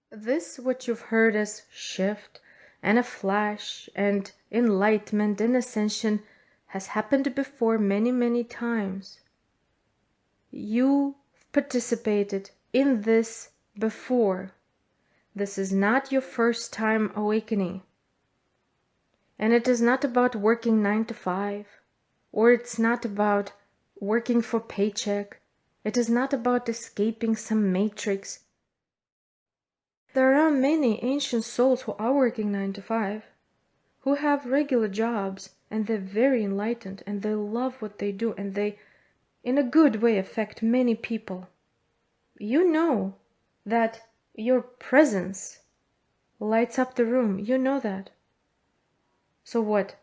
This, what you've heard as shift and a flash and enlightenment and ascension, has happened before many, many times. You participated in this before. This is not your first time awakening. And it is not about working 9 to 5, or it's not about working for paycheck. It is not about escaping some matrix. There are many ancient souls who are working 9 to 5, who have regular jobs, and they're very enlightened, and they love what they do, and they, in a good way, affect many people. You know that your presence lights up the room. You know that. So what?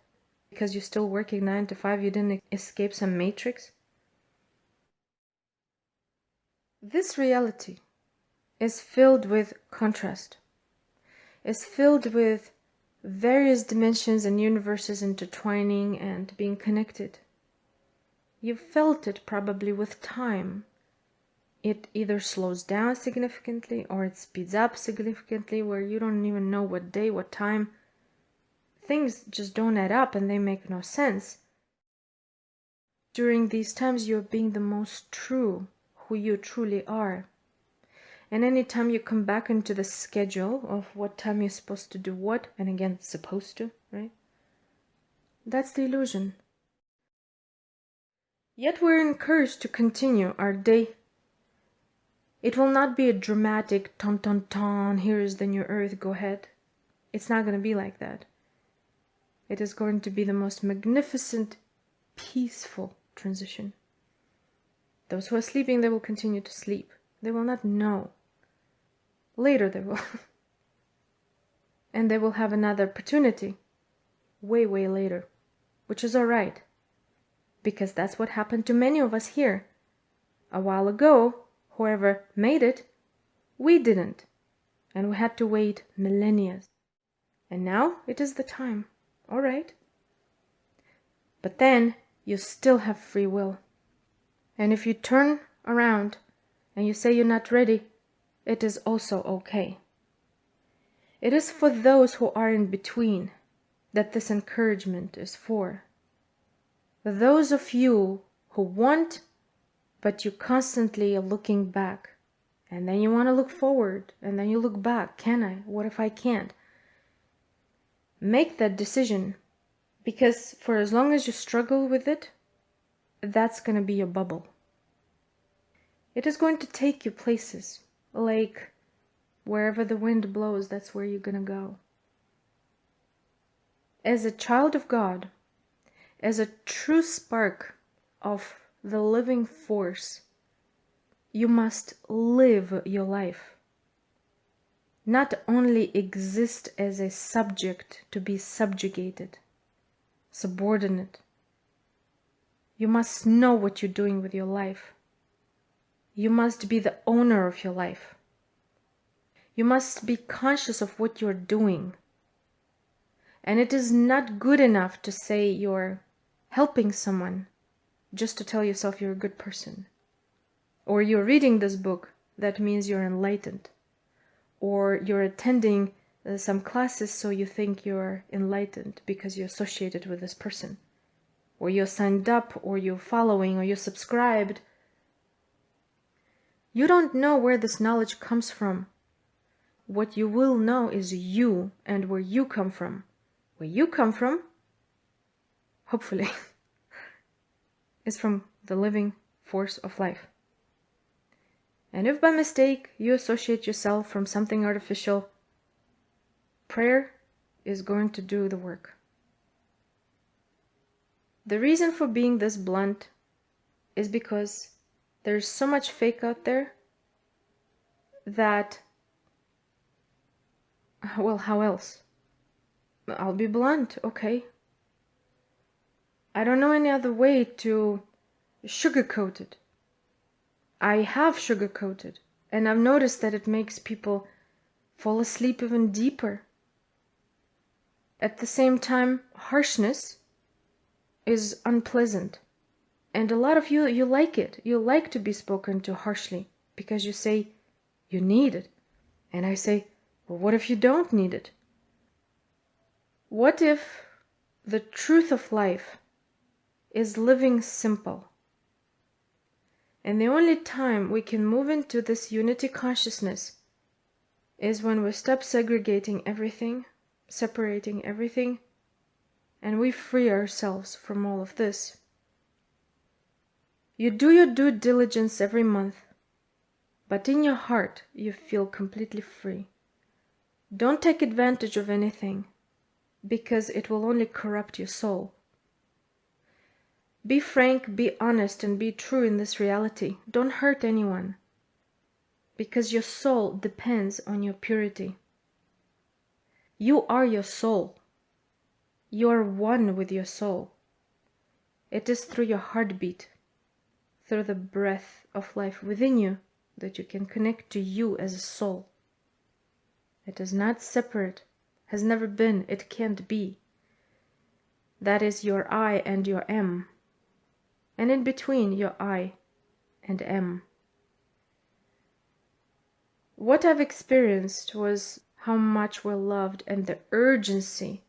Because you're still working 9 to 5, you didn't escape some matrix? This reality is filled with contrast, is filled with various dimensions and universes intertwining and being connected. You felt it probably with time. It either slows down significantly or it speeds up significantly, where you don't even know what day, what time. Things just don't add up and they make no sense. During these times, you're being the most true, who you truly are. And anytime you come back into the schedule of what time you're supposed to do what, and again, supposed to, right? That's the illusion. Yet we're encouraged to continue our day. It will not be a dramatic ton ton ton, here is the new earth, go ahead. It's not going to be like that. It is going to be the most magnificent, peaceful transition. Those who are sleeping, they will continue to sleep. They will not know. Later they will. And they will have another opportunity. Way, way later. Which is alright. Because that's what happened to many of us here. A while ago, whoever made it, we didn't. And we had to wait millennia. And now it is the time. Alright. But then you still have free will. And if you turn around and you say you're not ready, it is also okay. It is for those who are in between that this encouragement is for. Those of you who want, but you constantly are looking back. And then you want to look forward, and then you look back. Can I? What if I can't? Make that decision, because for as long as you struggle with it, that's going to be your bubble. It is going to take you places, like wherever the wind blows, that's where you're going to go. As a child of God, as a true spark of the living force, you must live your life. Not only exist as a subject to be subjugated, subordinate. You must know what you're doing with your life. You must be the owner of your life. You must be conscious of what you're doing. And it is not good enough to say you're helping someone just to tell yourself you're a good person. Or you're reading this book, that means you're enlightened. Or you're attending some classes so you think you're enlightened because you're associated with this person. Or you're signed up, or you're following, or you're subscribed. You don't know where this knowledge comes from. What you will know is you and where you come from. Where you come from, hopefully, is from the living force of life. And if by mistake you associate yourself from something artificial, prayer is going to do the work. The reason for being this blunt is because there's so much fake out there that, well, how else? I'll be blunt, okay? I don't know any other way to sugarcoat it. I have sugarcoated, and I've noticed that it makes people fall asleep even deeper. At the same time, harshness is unpleasant. And a lot of you like it. You like to be spoken to harshly because you say you need it. And I say, But what if you don't need it? What if the truth of life is living simple? And the only time we can move into this unity consciousness is when we stop segregating everything, separating everything, and we free ourselves from all of this. You do your due diligence every month, but in your heart you feel completely free. Don't take advantage of anything, because it will only corrupt your soul. Be frank, be honest, and be true in this reality. Don't hurt anyone, because your soul depends on your purity. You are your soul. You are one with your soul. It is through your heartbeat, through the breath of life within you, that you can connect to you as a soul. It is not separate, has never been, it can't be. That is your I and your M, and in between your I and M. What I've experienced was how much we're loved and the urgency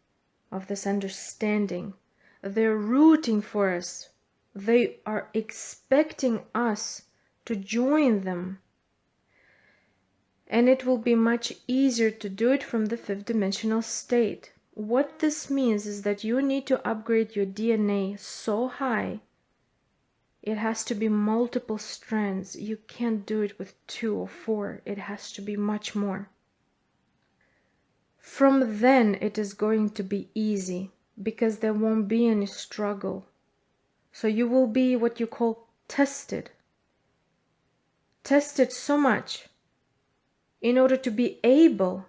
of this understanding. They're rooting for us. They are expecting us to join them. And it will be much easier to do it from the fifth dimensional state. What this means is that you need to upgrade your DNA so high. It has to be multiple strands. You can't do it with 2 or 4. It has to be much more. From then it is going to be easy, because there won't be any struggle. So you will be what you call tested. Tested so much in order to be able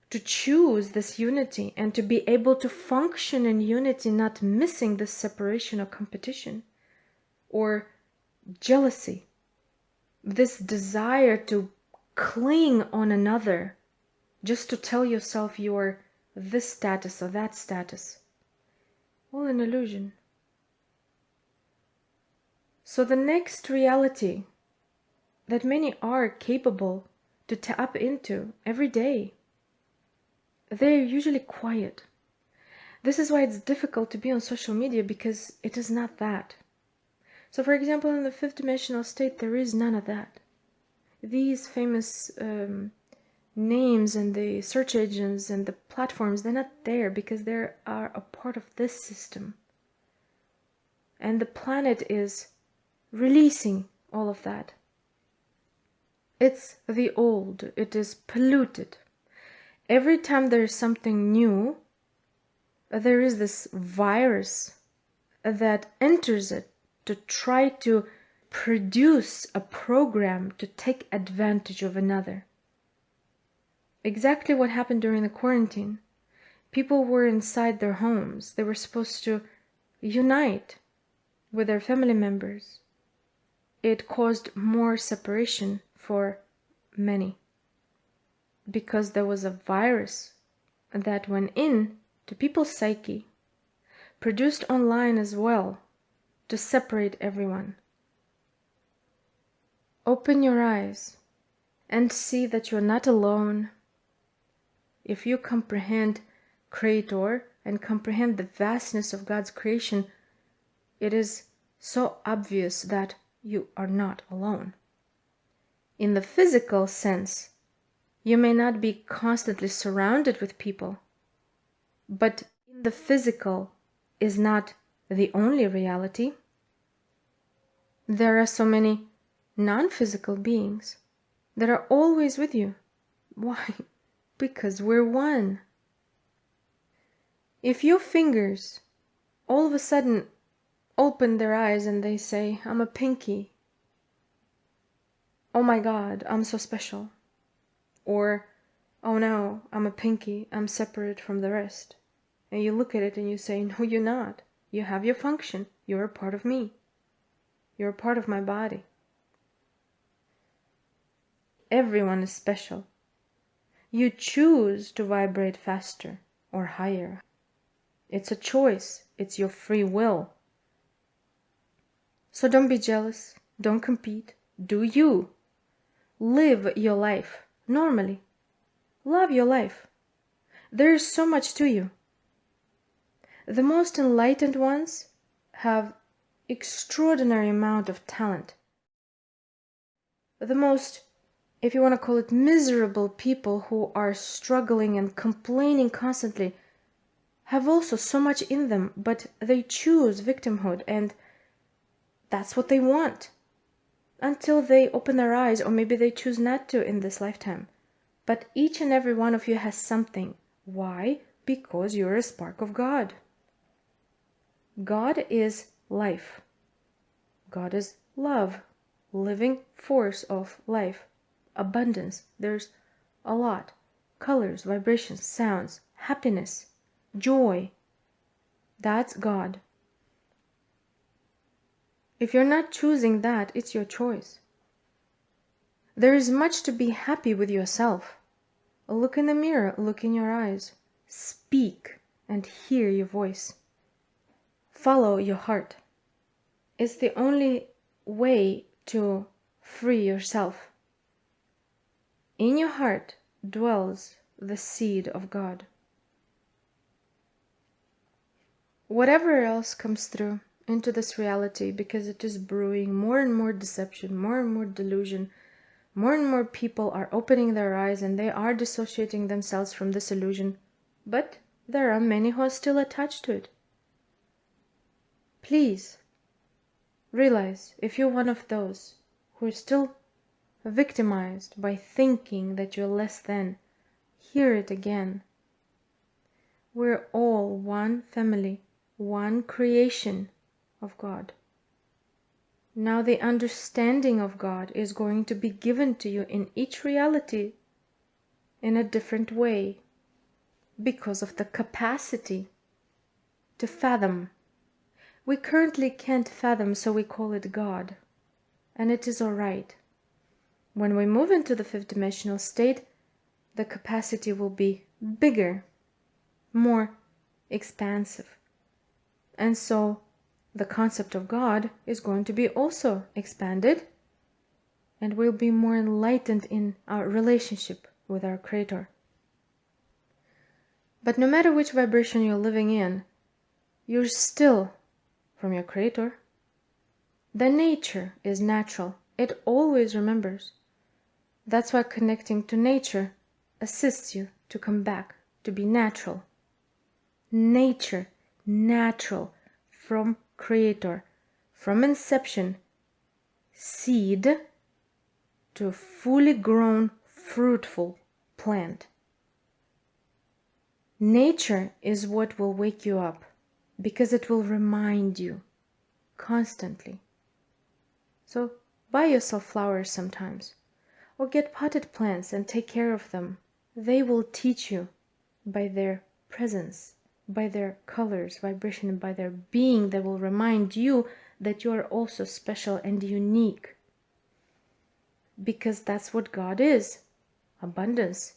to choose this unity and to be able to function in unity, not missing this separation or competition or jealousy, this desire to cling on another just to tell yourself you're this status or that status. All an illusion. So the next reality that many are capable to tap into every day, they're usually quiet. This is why it's difficult to be on social media, because it is not that. So for example, in the fifth dimensional state, there is none of that. These famous names and the search engines and the platforms, they're not there because they are a part of this system. And the planet is releasing all of that. It's the old, it is polluted. Every time there is something new, there is this virus that enters it to try to produce a program to take advantage of another. Exactly what happened during the quarantine. People were inside their homes. They were supposed to unite with their family members. It caused more separation for many, because there was a virus that went in to people's psyche, produced online as well, to separate everyone. Open your eyes and see that you're not alone. If you comprehend Creator and comprehend the vastness of God's creation, it is so obvious that you are not alone. In the physical sense, you may not be constantly surrounded with people, but in the physical is not the only reality. There are so many non-physical beings that are always with you. Why? Because we're one. If your fingers all of a sudden open their eyes and they say, I'm a pinky, oh my God, I'm so special. Or, oh no, I'm a pinky, I'm separate from the rest. And you look at it and you say, no, you're not. You have your function. You're a part of me. You're a part of my body. Everyone is special. You choose to vibrate faster or higher. It's a choice. It's your free will. So don't be jealous. Don't compete. Do you. Live your life normally. Love your life. There is so much to you. The most enlightened ones have extraordinary amount of talent. The most, if you want to call it, miserable people who are struggling and complaining constantly have also so much in them, but they choose victimhood, and that's what they want until they open their eyes, or maybe they choose not to in this lifetime. But each and every one of you has something. Why? Because you're a spark of God. God is life. God is love, living force of life, abundance. There's a lot. Colors, vibrations, sounds, happiness, joy. That's God. If you're not choosing that, it's your choice. There is much to be happy with yourself. Look in the mirror, look in your eyes. Speak and hear your voice. Follow your heart. It's the only way to free yourself. In your heart dwells the seed of God. Whatever else comes through into this reality, because it is brewing more and more deception, more and more delusion, more and more people are opening their eyes and they are dissociating themselves from this illusion, but there are many who are still attached to it. Please realize, if you're one of those who are still victimized by thinking that you're less than, hear it again. We're all one family, one creation of God. Now the understanding of God is going to be given to you in each reality in a different way, because of the capacity to fathom. We currently can't fathom, so we call it God, and it is all right. When we move into the fifth dimensional state, the capacity will be bigger, more expansive, and so the concept of God is going to be also expanded, and we'll be more enlightened in our relationship with our Creator. But no matter which vibration you're living in, you're still from your Creator. The nature is natural. It always remembers. That's why connecting to nature assists you to come back to be natural. Nature, natural, from Creator, from inception, seed to fully grown, fruitful plant. Nature is what will wake you up, because it will remind you constantly. So buy yourself flowers sometimes, or get potted plants and take care of them. They will teach you by their presence, by their colors, vibration, and by their being. They will remind you that you are also special and unique, because that's what God is: abundance,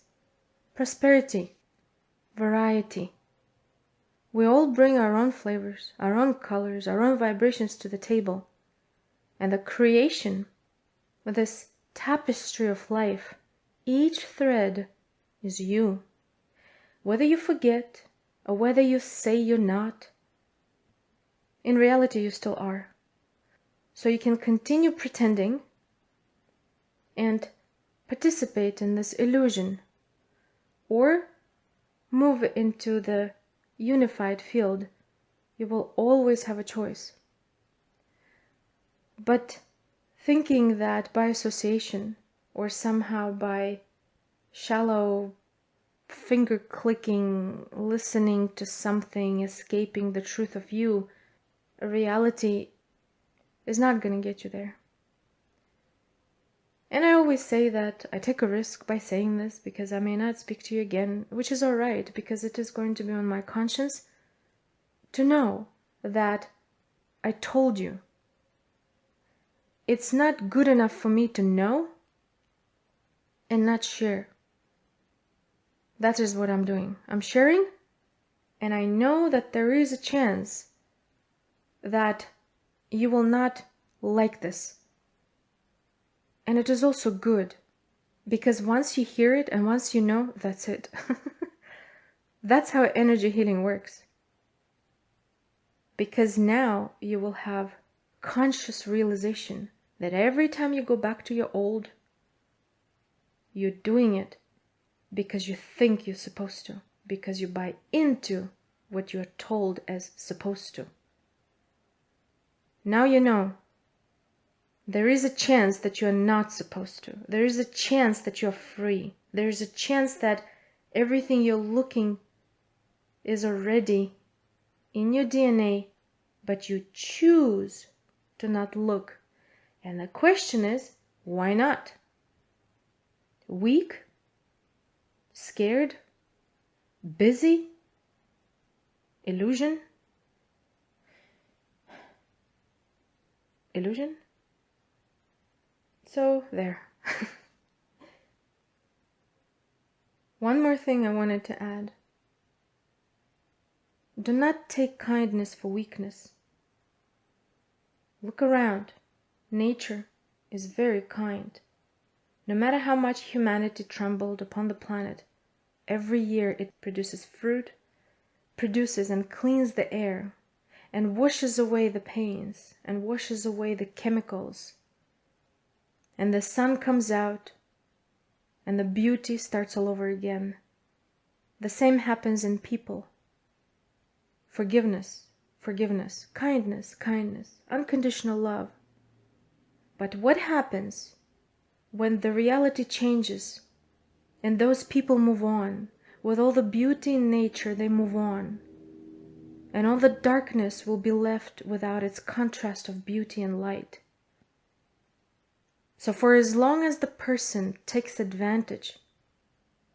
prosperity, variety. We all bring our own flavors, our own colors, our own vibrations to the table, and the creation, this tapestry of life, each thread is you. Whether you forget or whether you say you're not, in reality you still are. So you can continue pretending and participate in this illusion, or move into the unified field. You will always have a choice. But thinking that by association, or somehow by shallow finger clicking, listening to something, escaping the truth of you, reality is not going to get you there. And I always say that I take a risk by saying this, because I may not speak to you again, which is all right, because it is going to be on my conscience to know that I told you. It's not good enough for me to know and not share. That is what I'm doing. I'm sharing, and I know that there is a chance that you will not like this. And it is also good, Because once you hear it and once you know, that's it. That's how energy healing works. Because now you will have conscious realization that every time you go back to your old, you're doing it because you think you're supposed to, because you buy into what you're told as supposed to. Now you know there is a chance that you're not supposed to. There is a chance that you're free. There is a chance that everything you're looking is already in your DNA, but you choose to not look. And the question is, why not? Weak? Scared? Busy? Illusion? Illusion? So, there. One more thing I wanted to add. Do not take kindness for weakness. Look around. Nature is very kind. No matter how much humanity trembled upon the planet, every year it produces fruit, produces and cleans the air, and washes away the pains, and washes away the chemicals. And the sun comes out, and the beauty starts all over again. The same happens in people. Forgiveness, forgiveness, kindness, kindness, unconditional love. But what happens when the reality changes and those people move on? With all the beauty in nature, they move on. And all the darkness will be left without its contrast of beauty and light. So for as long as the person takes advantage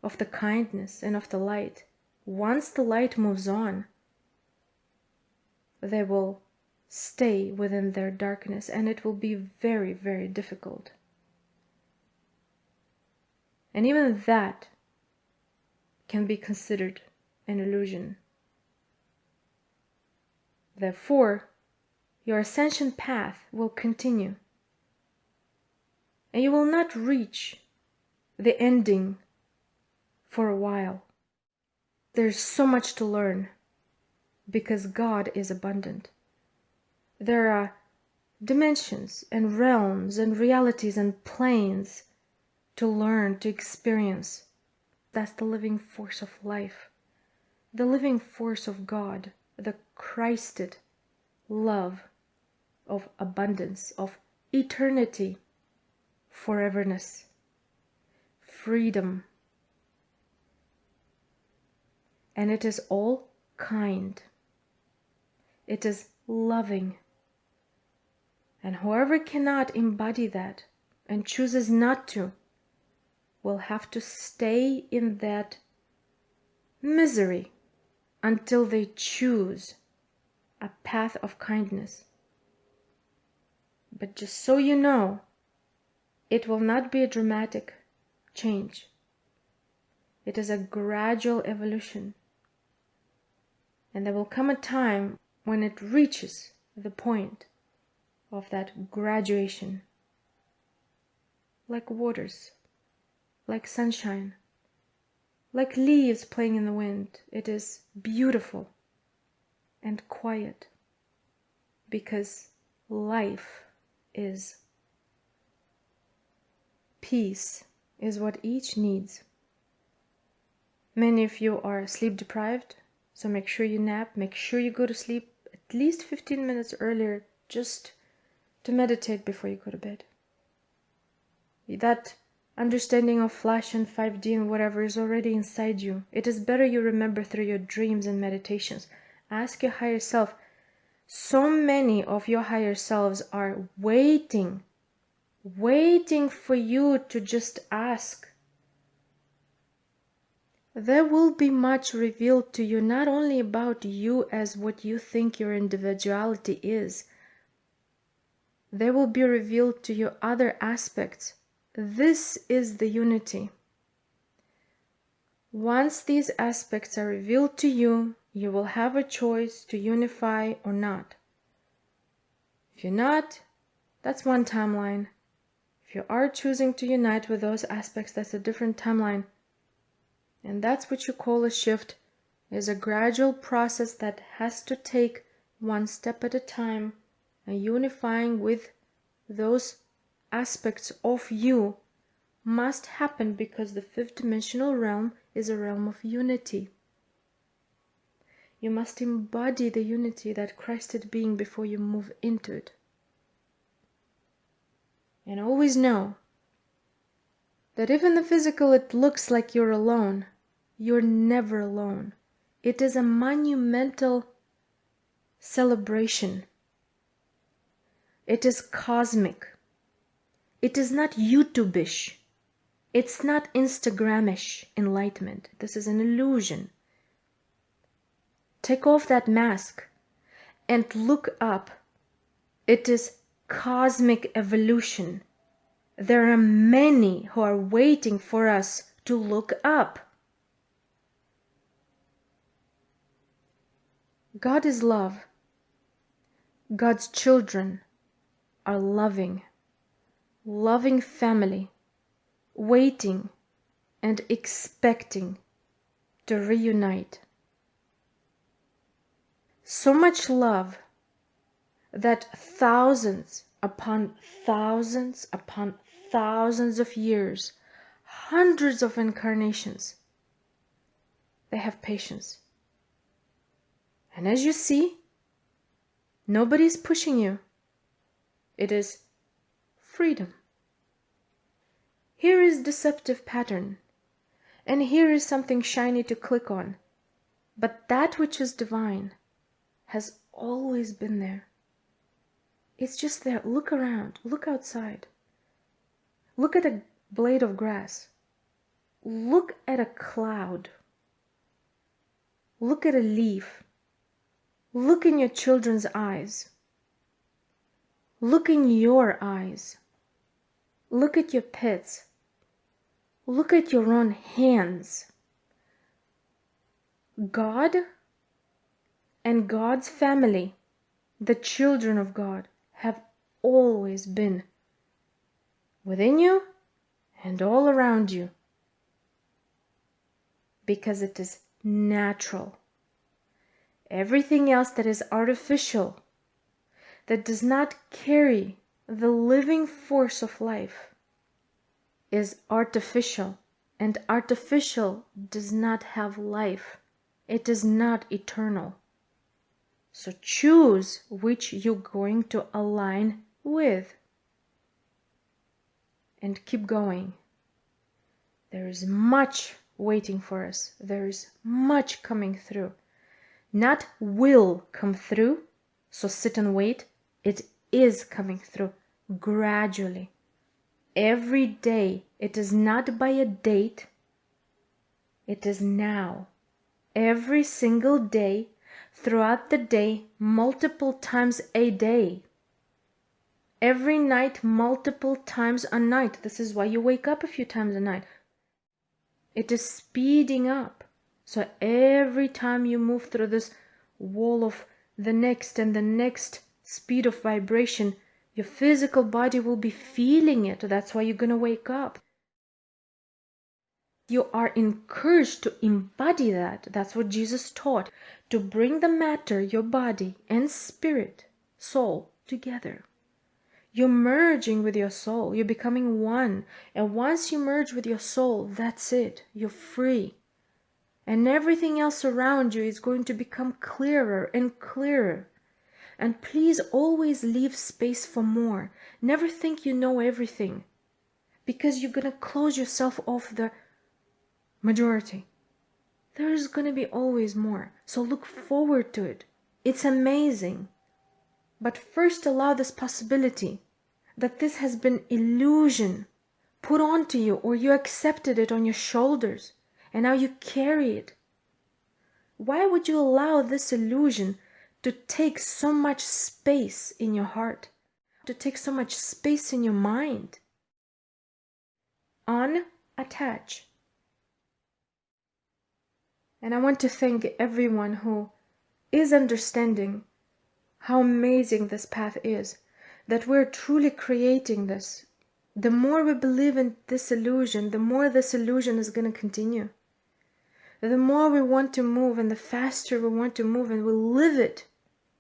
of the kindness and of the light, once the light moves on, they will stay within their darkness, and it will be very, very difficult. And even that can be considered an illusion. Therefore, your ascension path will continue, and you will not reach the ending for a while. There's so much to learn, because God is abundant. There are dimensions and realms and realities and planes to learn, to experience. That's the living force of life, the living force of God, the Christed love of abundance, of eternity, foreverness, freedom. And it is all kind. It is loving. And whoever cannot embody that and chooses not to will have to stay in that misery until they choose a path of kindness. But just so you know, it will not be a dramatic change. It is a gradual evolution. And there will come a time when it reaches the point of that graduation. Like waters, like sunshine, like leaves playing in the wind. It is beautiful and quiet, because life is peace, is what each needs. Many of you are sleep deprived, so make sure you nap, make sure you go to sleep at least 15 minutes earlier, just to meditate before you go to bed. That understanding of flash and 5D and whatever is already inside you. It is better you remember through your dreams and meditations. Ask your higher self. So many of your higher selves are waiting for you to just ask. There will be much revealed to you, not only about you as what you think your individuality is. There will be revealed to you other aspects. This is the unity. Once these aspects are revealed to you, you will have a choice to unify or not. If you're not, that's one timeline. If If you are choosing to unite with those aspects, that's a different timeline. And that's what you call a shift, is a gradual process that has to take one step at a time, and unifying with those aspects of you must happen because the fifth dimensional realm is a realm of unity. You must embody the unity that Christ is being before you move into it. And always know that if in the physical it looks like you're alone, you're never alone. It is a monumental celebration. It is cosmic. It is not YouTube-ish. It's not Instagram-ish enlightenment. This is an illusion. Take off that mask and look up. It is cosmic evolution. There are many who are waiting for us to look up. God is love. God's children are loving family, waiting and expecting to reunite. So much love that thousands upon thousands upon thousands of years, hundreds of incarnations, they have patience. And as you see, nobody's pushing you. It is freedom. Here is deceptive pattern, and here is something shiny to click on. But that which is divine has always been there. It's just there. Look around. Look outside. Look at a blade of grass. Look at a cloud. Look at a leaf. Look in your children's eyes. Look in your eyes. Look at your pets. Look at your own hands. God and God's family, the children of God, have always been within you and all around you, because it is natural. Everything else that is artificial, that does not carry the living force of life, is artificial, and artificial does not have life. It is not eternal. So choose which you're going to align with and keep going. There is much waiting for us. There is much coming through. Not will come through, so sit and wait. It is coming through gradually. Every day. It is not by a date. It is now. Every single day, throughout the day, multiple times a day. Every night, multiple times a night. This is why you wake up a few times a night. It is speeding up. So every time you move through this wall of the next and the next speed of vibration, your physical body will be feeling it. That's why you're going to wake up. You are encouraged to embody that. That's what Jesus taught. To bring the matter, your body and spirit, soul, together. You're merging with your soul. You're becoming one. And once you merge with your soul, that's it. You're free. And everything else around you is going to become clearer and clearer. And please always leave space for more. Never think you know everything, because you're going to close yourself off the majority. There is going to be always more. So look forward to it. It's amazing. But first allow this possibility that this has been illusion put onto you, or you accepted it on your shoulders and now you carry it. Why would you allow this illusion to take so much space in your heart, to take so much space in your mind? Unattach. And I want to thank everyone who is understanding how amazing this path is, that we're truly creating this The more we believe in this illusion, the more this illusion is going to continue. The more we want to move and the faster we want to move and we live it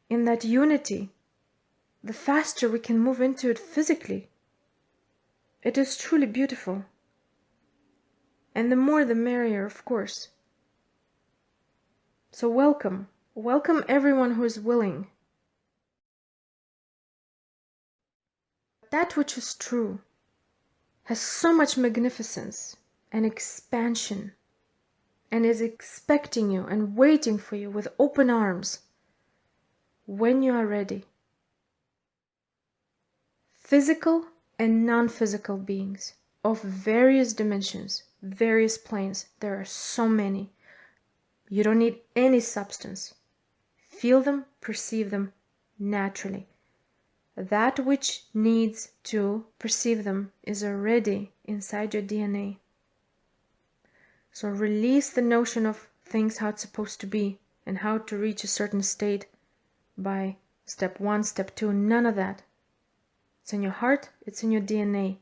in that unity, the faster we can move into it physically. It is truly beautiful. And the more the merrier, of course. So welcome. Welcome everyone who is willing. That which is true has so much magnificence and expansion and is expecting you and waiting for you with open arms when you are ready. Physical and non-physical beings of various dimensions, various planes, there are so many. You don't need any substance. Feel them, perceive them naturally. That which needs to perceive them is already inside your DNA. So release the notion of things how it's supposed to be and how to reach a certain state by step 1, step 2, none of that. It's in your heart, it's in your DNA.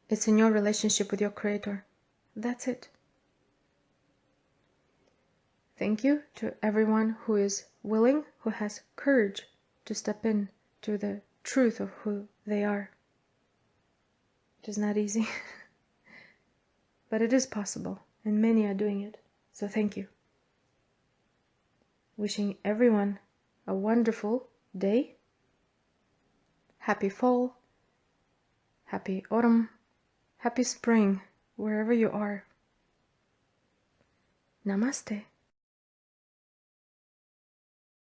It's in your relationship with your Creator. That's it. Thank you to everyone who is willing, who has courage to step in to the truth of who they are. It is not easy, but it is possible, and many are doing it. So thank you. Wishing everyone a wonderful day. Happy fall, happy autumn, happy spring, wherever you are. Namaste.